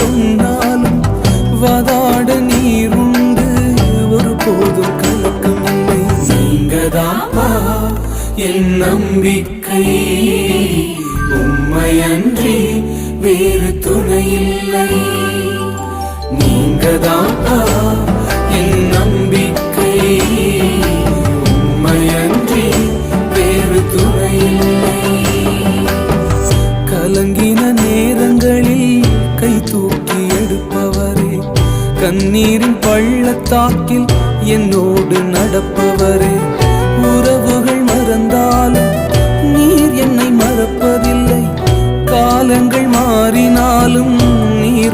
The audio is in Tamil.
சொன்னாலும் வாதாட நீருண்டு, ஒரு போதும் கலக்கம் இல்லை. நீங்கதாப்பா என் நம்பிக்கை, உம்மையன்றி வேறு துணையில்லை. நீங்கதாப்பா என் நம்பிக்கை, உம்மையன்றி வேறு துணையில்லை. கலங்கின நேரங்களில் கை தூக்கி எடுப்பவரே, கண்ணீரின் பள்ளத்தாக்கில் என்னோடு நடப்பவரே, உறவுகள் மறந்தாலும் நீர் என்னை மறப்பதில்லை, காலங்கள் மாறினாலும் நீர்